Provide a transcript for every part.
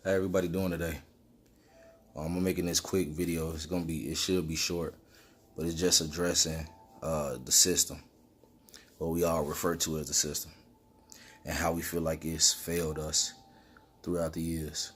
How everybody doing today? I'm making this quick video. It should be short, but it's just addressing the system, what we all refer to as the system, and how we feel like it's failed us throughout the years.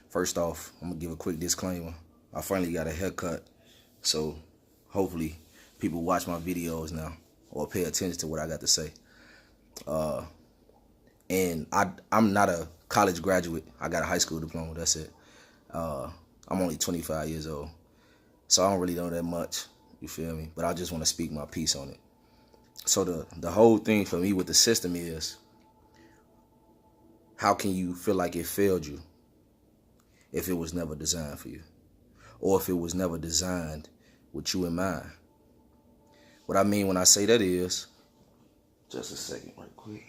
First off, I'm gonna give a quick disclaimer. I finally got a haircut, so hopefully people watch my videos now or pay attention to what I got to say. And I'm not a college graduate. I got a high school diploma. That's it. I'm only 25 years old, so I don't really know that much. You feel me? But I just want to speak my piece on it. So the whole thing for me with the system is, how can you feel like it failed you if it was never designed for you, or if it was never designed with you in mind? What I mean when I say that is, just a second, right quick.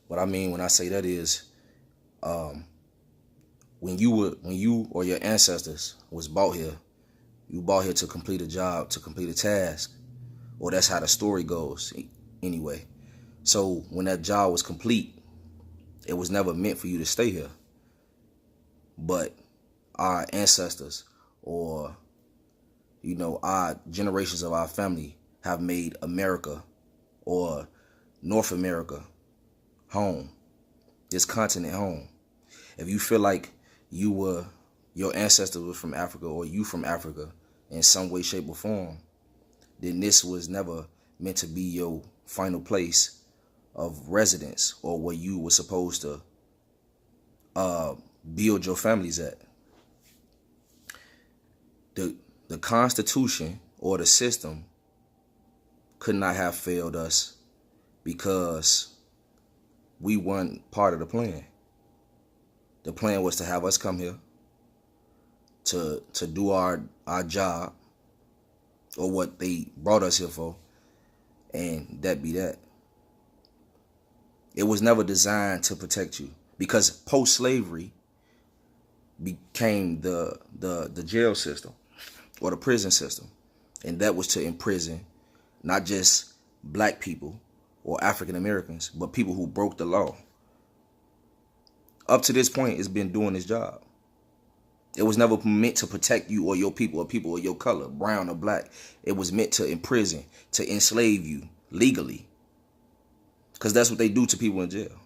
What I mean when I say that is, when you or your ancestors was brought here, you brought here to complete a job, to complete a task, or that's how the story goes anyway. So when that job was complete, it was never meant for you to stay here. But our ancestors, or our generations of our family, have made America or North America home, this continent home. If you feel like your ancestors were from Africa, or you from Africa in some way, shape, or form, then this was never meant to be your final place of residence, or where you were supposed to build your families at. The Constitution or the system could not have failed us because we weren't part of the plan. The plan was to have us come here to do our job, or what they brought us here for, and that be that. It was never designed to protect you, because post-slavery became the jail system or the prison system, and that was to imprison not just black people or African Americans, but people who broke the law. Up to this point, it's been doing its job. It was never meant to protect you or your people, or people of your color, brown or black. It was meant to imprison, to enslave you legally, because that's what they do to people in jail.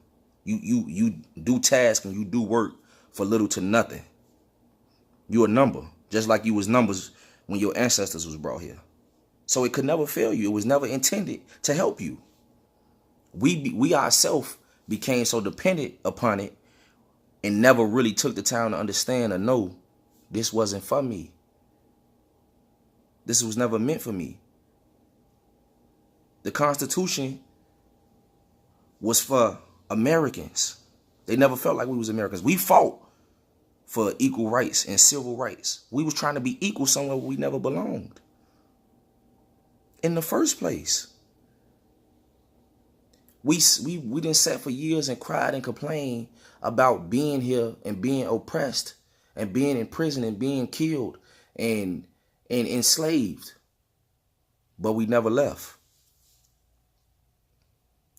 You do tasks and you do work for little to nothing. You're a number, just like you was numbers when your ancestors was brought here. So it could never fail you. It was never intended to help you. We ourselves became so dependent upon it, and never really took the time to understand or know this wasn't for me. This was never meant for me. The Constitution was for Americans. They never felt like we was Americans. We fought for equal rights and civil rights. We was trying to be equal somewhere where we never belonged in the first place. We didn't sat for years and cried and complained about being here and being oppressed and being in prison and being killed and enslaved. But we never left.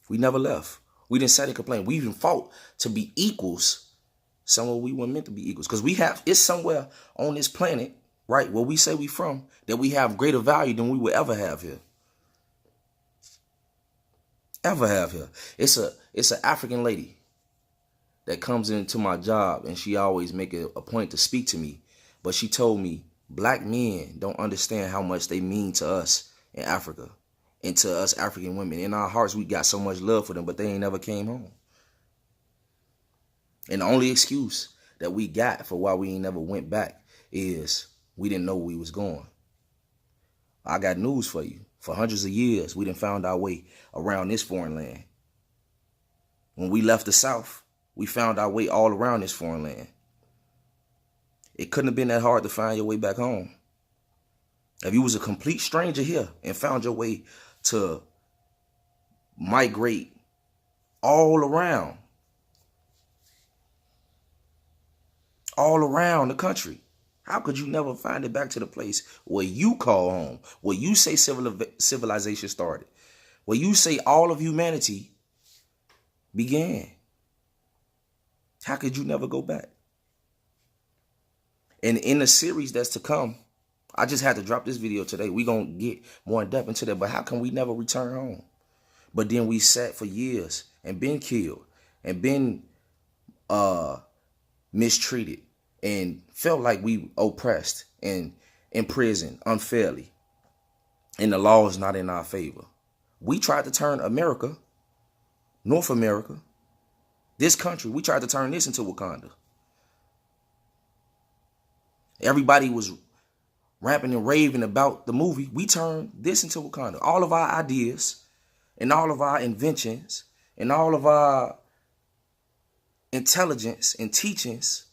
We never left. We didn't sit and complain. We even fought to be equals somewhere we weren't meant to be equals. Because it's somewhere on this planet, right, where we say we from, that we have greater value than we will ever have here. Ever have here. It's an African lady that comes into my job, and she always make it a point to speak to me. But she told me, black men don't understand how much they mean to us in Africa, and to us African women. In our hearts, we got so much love for them, but they ain't never came home. And the only excuse that we got for why we ain't never went back is we didn't know where we was going. I got news for you. For hundreds of years, we done found our way around this foreign land. When we left the South, we found our way all around this foreign land. It couldn't have been that hard to find your way back home. If you was a complete stranger here and found your way to migrate all around the country, how could you never find it back to the place where you call home, where you say civilization started, where you say all of humanity began? How could you never go back? And in the series that's to come, I just had to drop this video today. We gonna get more in depth into that. But how can we never return home? But then we sat for years and been killed and been mistreated and felt like we oppressed and in prison unfairly. And the law is not in our favor. We tried to turn America, North America, this country, we tried to turn this into Wakanda. Everybody was rapping and raving about the movie. We turned this into Wakanda. All of our ideas and all of our inventions and all of our intelligence and teachings,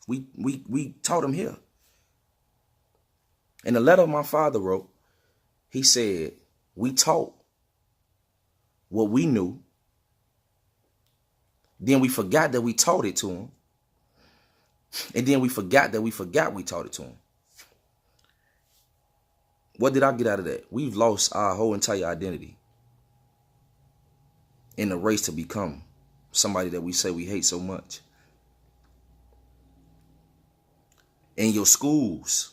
we taught them here. In the letter my father wrote, he said, we taught what we knew. Then we forgot that we taught it to him. And then we forgot that we taught it to him. What did I get out of that? We've lost our whole entire identity in the race to become somebody that we say we hate so much. In your schools,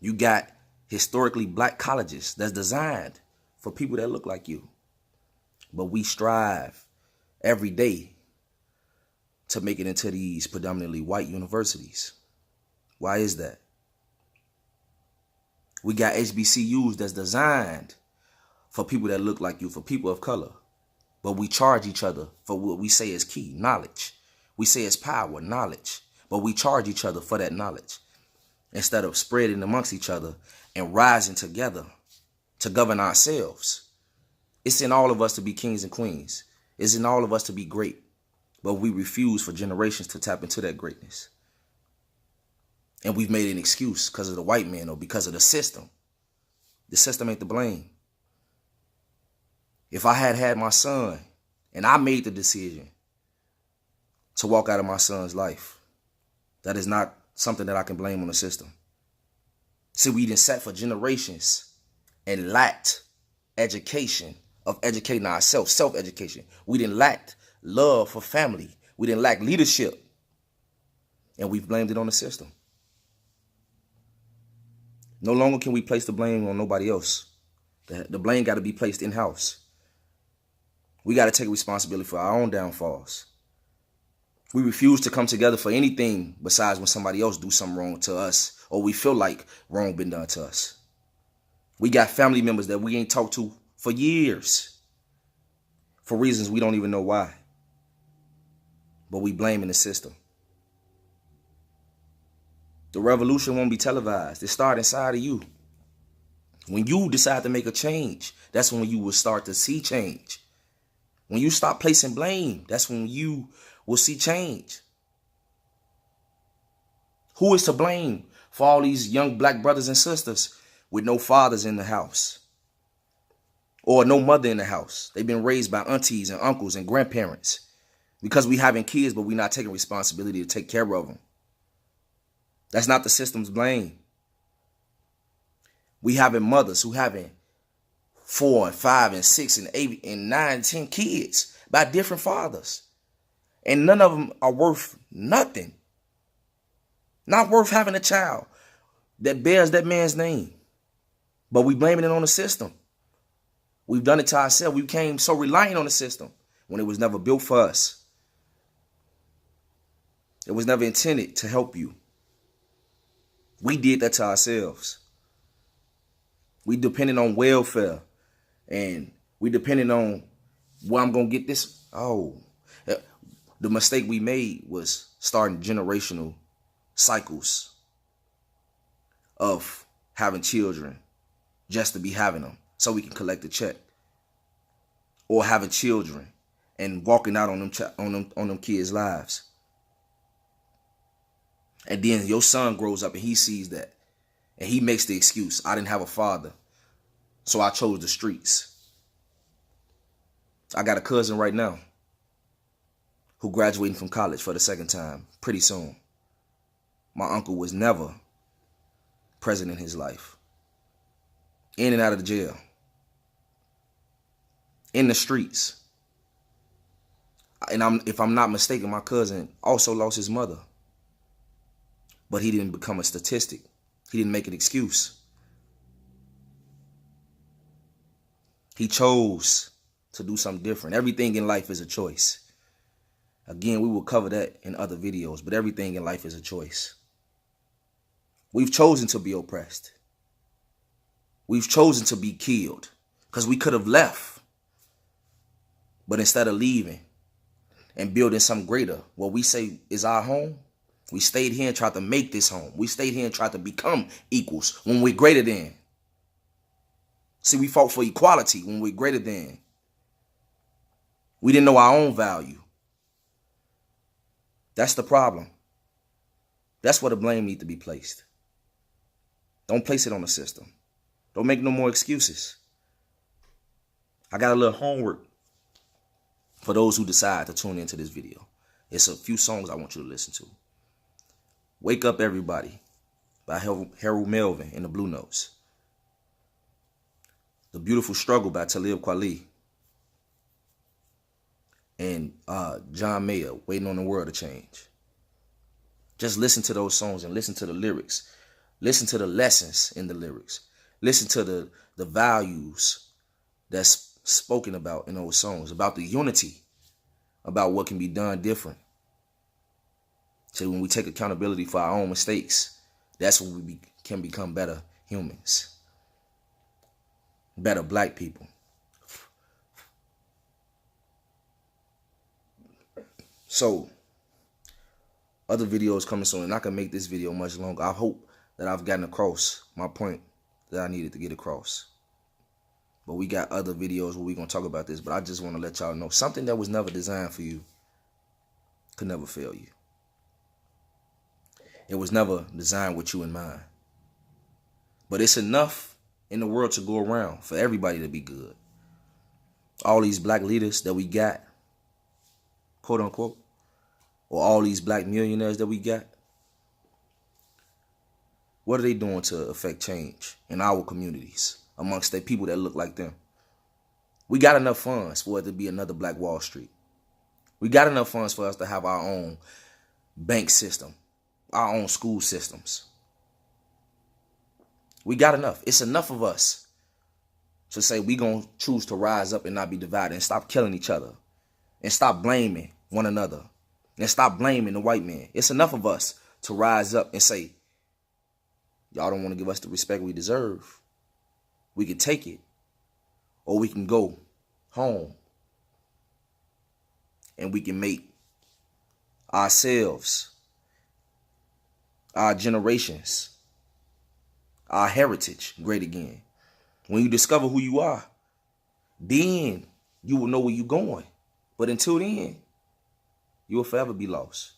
you got historically black colleges that's designed for people that look like you. But we strive every day to make it into these predominantly white universities. Why is that? We got HBCUs that's designed for people that look like you, for people of color. But we charge each other for what we say is key, knowledge. We say it's power, knowledge. But we charge each other for that knowledge instead of spreading amongst each other and rising together to govern ourselves. It's in all of us to be kings and queens. It's in all of us to be great. But we refuse for generations to tap into that greatness. And we've made an excuse because of the white man or because of the system. The system ain't to blame. If I had my son and I made the decision to walk out of my son's life, that is not something that I can blame on the system. See, we done sat for generations and lacked education of educating ourselves, self-education. We didn't lack love for family. We didn't lack leadership. And we've blamed it on the system. No longer can we place the blame on nobody else. The blame got to be placed in-house. We got to take responsibility for our own downfalls. We refuse to come together for anything besides when somebody else do something wrong to us or we feel like wrong been done to us. We got family members that we ain't talked to for years for reasons we don't even know why. But we blaming the system. The revolution won't be televised. It starts inside of you. When you decide to make a change, that's when you will start to see change. When you stop placing blame, that's when you will see change. Who is to blame for all these young black brothers and sisters with no fathers in the house or no mother in the house? They've been raised by aunties and uncles and grandparents because we having kids, but we're not taking responsibility to take care of them. That's not the system's blame. We having mothers who having 4 and 5 and 6 and 8 and 9 and 10 kids by different fathers. And none of them are worth nothing. Not worth having a child that bears that man's name. But we blaming it on the system. We've done it to ourselves. We became so reliant on the system when it was never built for us. It was never intended to help you. We did that to ourselves. We depended on welfare. And we depended on where I'm going to get this. Oh, the mistake we made was starting generational cycles of having children just to be having them so we can collect a check. Or having children and walking out on them kids' lives. And then your son grows up and he sees that. And he makes the excuse, I didn't have a father, so I chose the streets. I got a cousin right now who graduating from college for the second time pretty soon. My uncle was never present in his life. In and out of the jail. In the streets. And if I'm not mistaken, my cousin also lost his mother. But he didn't become a statistic. He didn't make an excuse. He chose to do something different. Everything in life is a choice. Again, we will cover that in other videos, but everything in life is a choice. We've chosen to be oppressed. We've chosen to be killed because we could have left. But instead of leaving and building something greater, what we say is our home, we stayed here and tried to make this home. We stayed here and tried to become equals when we're greater than. See, we fought for equality when we're greater than. We didn't know our own value. That's the problem. That's where the blame needs to be placed. Don't place it on the system. Don't make no more excuses. I got a little homework for those who decide to tune into this video. It's a few songs I want you to listen to. Wake Up Everybody by Harold Melvin and the Blue Notes. The Beautiful Struggle by Talib Kweli. And John Mayer, Waiting on the World to Change. Just listen to those songs and listen to the lyrics. Listen to the lessons in the lyrics. Listen to the values that's spoken about in those songs, about the unity, about what can be done different. So when we take accountability for our own mistakes, that's when we can become better humans, better black people. So, other videos coming soon, and I can make this video much longer. I hope that I've gotten across my point that I needed to get across. But we got other videos where we're going to talk about this, but I just want to let y'all know something that was never designed for you could never fail you. It was never designed with you in mind. But it's enough in the world to go around for everybody to be good. All these black leaders that we got, quote unquote, or all these black millionaires that we got, what are they doing to affect change in our communities amongst the people that look like them? We got enough funds for it to be another Black Wall Street. We got enough funds for us to have our own bank system, our own school systems. We got enough. It's enough of us to say we going to choose to rise up and not be divided and stop killing each other and stop blaming one another and stop blaming the white man. It's enough of us to rise up and say, y'all don't want to give us the respect we deserve. We can take it, or we can go home and we can make ourselves, our generations, our heritage great again. When you discover who you are, then you will know where you're going. But until then, you will forever be lost.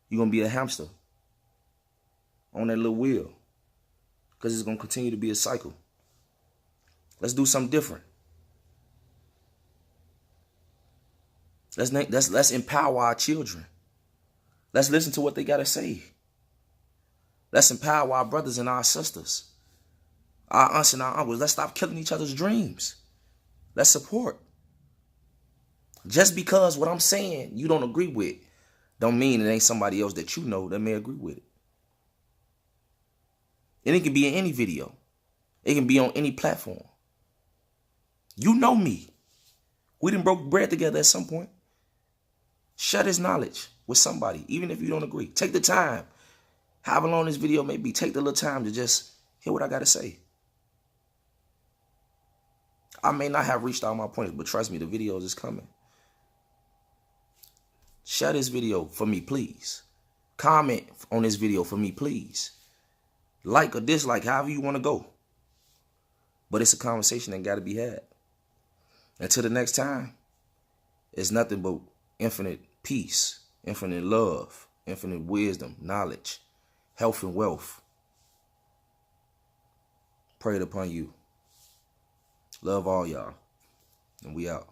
You're going to be a hamster on that little wheel because it's going to continue to be a cycle. Let's do something different. Let's empower our children. Let's listen to what they got to say. Let's empower our brothers and our sisters, our aunts and our uncles. Let's stop killing each other's dreams. Let's support. Just because what I'm saying you don't agree with don't mean it ain't somebody else that you know that may agree with it. And it can be in any video. It can be on any platform. You know me. We done broke bread together at some point. Share this knowledge with somebody, even if you don't agree. Take the time. However long this video may be, take the little time to just hear what I got to say. I may not have reached all my points, but trust me, the videos is coming. Share this video for me, please. Comment on this video for me, please. Like or dislike, however you want to go. But it's a conversation that got to be had. Until the next time, it's nothing but infinite peace, infinite love, infinite wisdom, knowledge, health and wealth. Prayed upon you. Love all y'all. And we out.